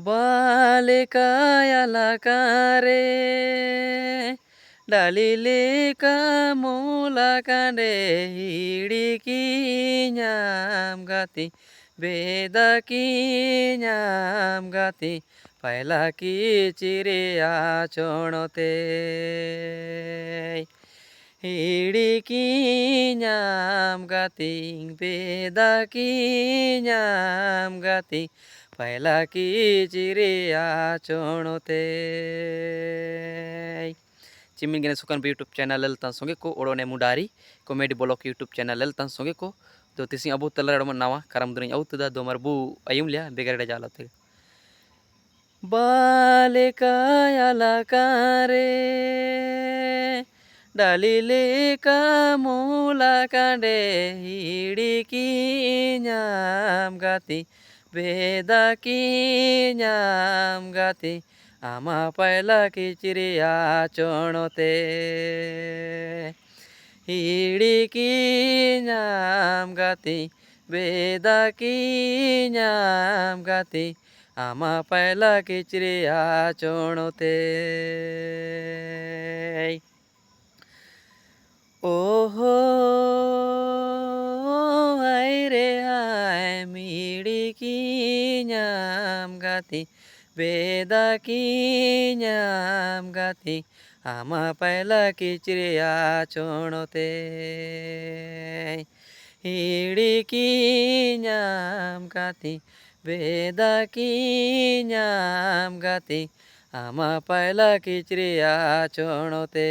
Balekayalakare dalileka mulakande hidiki nyam gati bedaki nyam gati pailaki chiriya chonote hidiki nyam gati bedaki nyam gati pailaki chiriya chonote चिमिन गेने सुकान YouTube channel तन संगे को ओड़ोने मुडारी comedy blog YouTube channel तन संगे को तो तिसी अबू तला नावा करम दुनिया औतदा दो मरबू अयुम लिया बेगरे जालते बालेकायालाकारे डालिले का मूला कांडे हिड़की nyam gati bedaki nyam gati ama pailaki chiriya chonote hidiki nyam gati bedaki nyam gati ama pailaki chiriya chonote oho ai re ai hidiki nyam gati bedaki nyam gati ama pailaki chiriya chonote hidiki nyam gati bedaki nyam gati ama pailaki chiriya chonote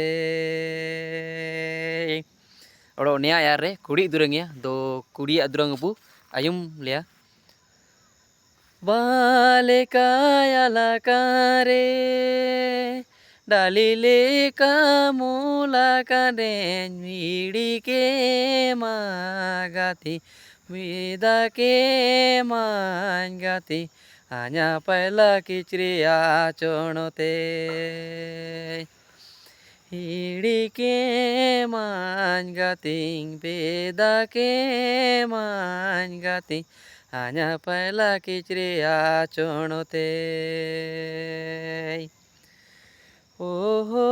odo nia yare kudi durangnya do kudi adurang bu ayum liya Balekayalakare dalile ka mulakande hidike magati bedake mangati hanya pailaki chiriya chonote hidike mangati bedake mangati hanya pailaki chiriya chonote oho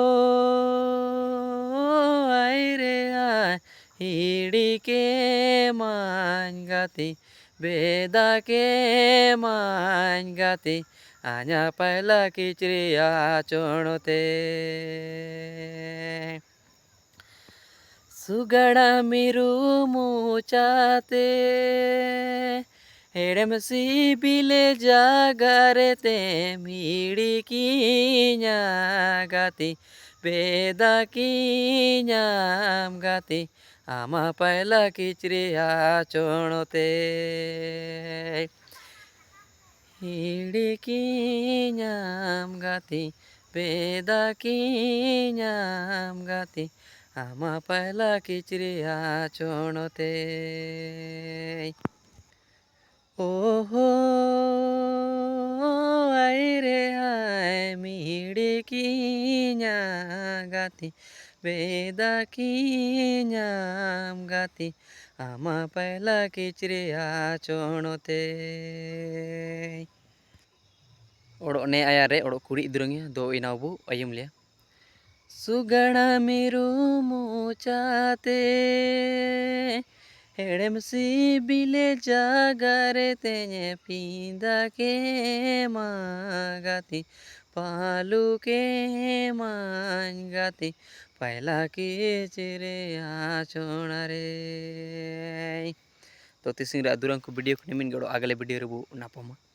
ai re ai hidike mangati bedake mangati hanya pailaki chiriya chonote सुगड़ा मिरु मुचाते हेड़म सी बिले जागरे ते हिड़की nyagati bedaki nyam gati ama pailaki chiriya chonote hidiki nyam gati bedaki nyam gati ama pailaki chiriya chonote oho ai re ai hidiki nyagati bedaki nyam gati ama pailaki chiriya chonote odo ne ayare odo kuri durangnya do inabu ayum liya सुगड़ा मिरु मुचाते हेड़म सी बिले जागरे तेने पींदा के मागती पालू के मांगती pailaki chiriya chonare तो तिसिंग रा दुरंग को वीडियो को निमिन गड़ो अगले वीडियो रे बु नापमा।